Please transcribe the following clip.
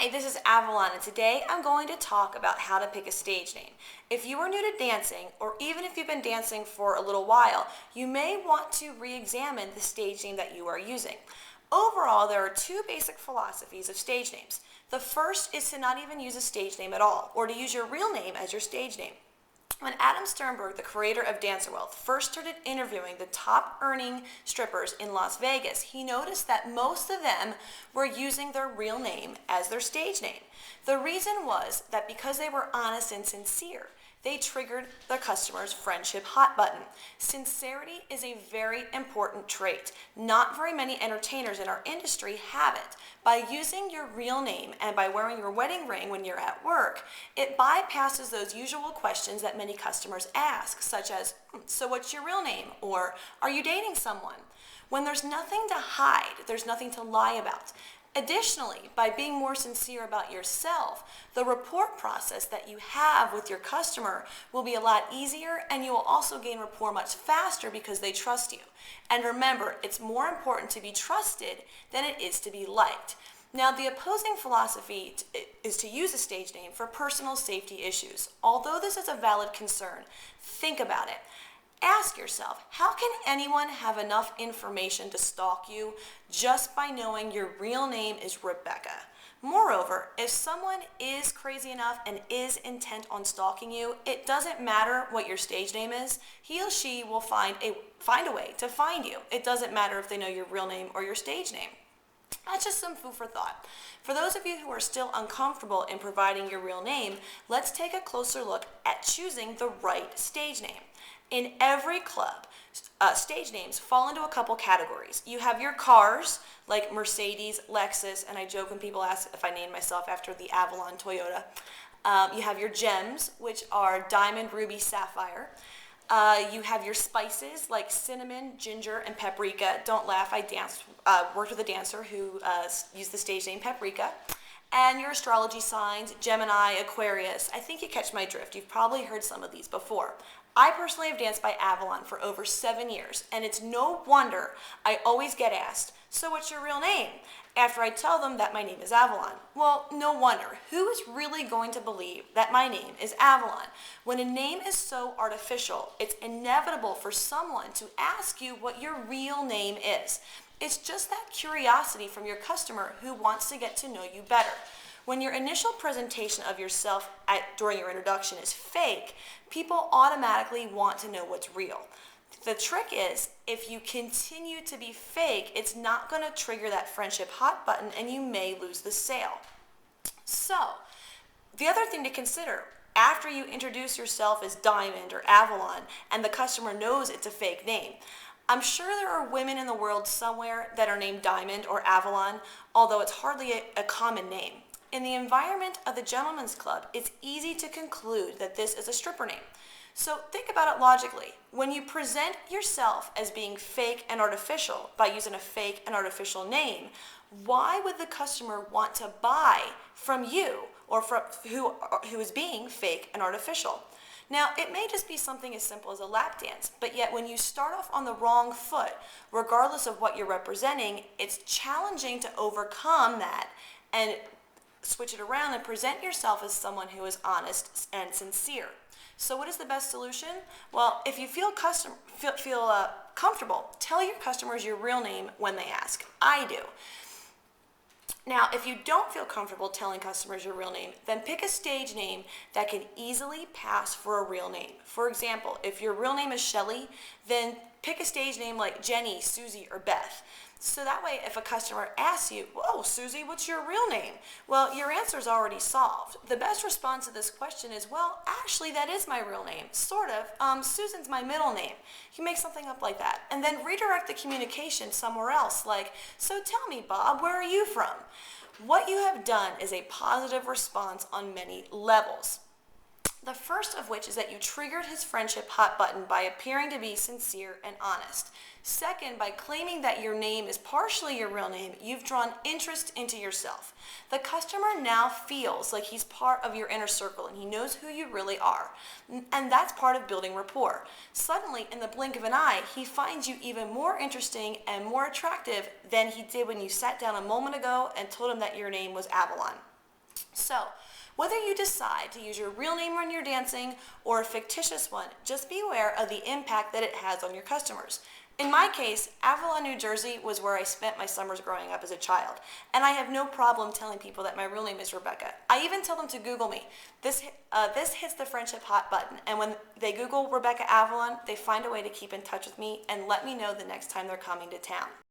Hi, this is Avalon, and today I'm going to talk about how to pick a stage name. If you are new to dancing, or even if you've been dancing for a little while, you may want to re-examine the stage name that you are using. Overall, there are two basic philosophies of stage names. The first is to not even use a stage name at all, or to use your real name as your stage name. When Adam Sternberg, the creator of Dancer Wealth, first started interviewing the top earning strippers in Las Vegas, he noticed that most of them were using their real name as their stage name. The reason was that because they were honest and sincere, they triggered the customer's friendship hot button. Sincerity is a very important trait. Not very many entertainers in our industry have it. By using your real name and by wearing your wedding ring when you're at work, it bypasses those usual questions that many customers ask, such as, so what's your real name? Or, are you dating someone? When there's nothing to hide, there's nothing to lie about. Additionally, by being more sincere about yourself, the report process that you have with your customer will be a lot easier, and you will also gain rapport much faster because they trust you. And remember, it's more important to be trusted than it is to be liked. Now, the opposing philosophy is to use a stage name for personal safety issues. Although this is a valid concern, think about it. Ask yourself, how can anyone have enough information to stalk you just by knowing your real name is Rebecca? Moreover, if someone is crazy enough and is intent on stalking you, it doesn't matter what your stage name is. He or she will find a way to find you. It doesn't matter if they know your real name or your stage name. That's just some food for thought. For those of you who are still uncomfortable in providing your real name, let's take a closer look at choosing the right stage name. In every club, stage names fall into a couple categories. You have your cars, like Mercedes, Lexus, and I joke when people ask if I named myself after the Avalon Toyota. You have your gems, which are diamond, ruby, sapphire. You have your spices, like cinnamon, ginger, and paprika. Don't laugh, I worked with a dancer who used the stage name Paprika. And your astrology signs, Gemini, Aquarius. I think you catch my drift. You've probably heard some of these before. I personally have danced by Avalon for over 7 years, and it's no wonder I always get asked, so what's your real name? After I tell them that my name is Avalon. Well, no wonder. Who is really going to believe that my name is Avalon? When a name is so artificial, it's inevitable for someone to ask you what your real name is. It's just that curiosity from your customer who wants to get to know you better. When your initial presentation of yourself during your introduction is fake, people automatically want to know what's real. The trick is, if you continue to be fake, it's not going to trigger that friendship hot button and you may lose the sale. So, the other thing to consider, after you introduce yourself as Diamond or Avalon and the customer knows it's a fake name, I'm sure there are women in the world somewhere that are named Diamond or Avalon, although it's hardly a common name. In the environment of the gentleman's club, it's easy to conclude that this is a stripper name. So think about it logically. When you present yourself as being fake and artificial by using a fake and artificial name, why would the customer want to buy from you or from who is being fake and artificial? Now, it may just be something as simple as a lap dance, but yet when you start off on the wrong foot, regardless of what you're representing, it's challenging to overcome that and switch it around and present yourself as someone who is honest and sincere. So what is the best solution? Well, if you feel comfortable, tell your customers your real name when they ask. I do. Now, if you don't feel comfortable telling customers your real name, then pick a stage name that can easily pass for a real name. For example, if your real name is Shelly, then pick a stage name like Jenny, Susie, or Beth. So that way, if a customer asks you, whoa, Susie, what's your real name? Well, your answer is already solved. The best response to this question is, well, actually, that is my real name. Sort of. Susan's my middle name. You make something up like that. And then redirect the communication somewhere else, like, so tell me, Bob, where are you from? What you have done is a positive response on many levels. The first of which is that you triggered his friendship hot button by appearing to be sincere and honest. Second, by claiming that your name is partially your real name, you've drawn interest into yourself. The customer now feels like he's part of your inner circle and he knows who you really are. And that's part of building rapport. Suddenly, in the blink of an eye, he finds you even more interesting and more attractive than he did when you sat down a moment ago and told him that your name was Avalon. So, whether you decide to use your real name when you're dancing or a fictitious one, just be aware of the impact that it has on your customers. In my case, Avalon, New Jersey was where I spent my summers growing up as a child, and I have no problem telling people that my real name is Rebecca. I even tell them to Google me. This hits the friendship hot button, and when they Google Rebecca Avalon, they find a way to keep in touch with me and let me know the next time they're coming to town.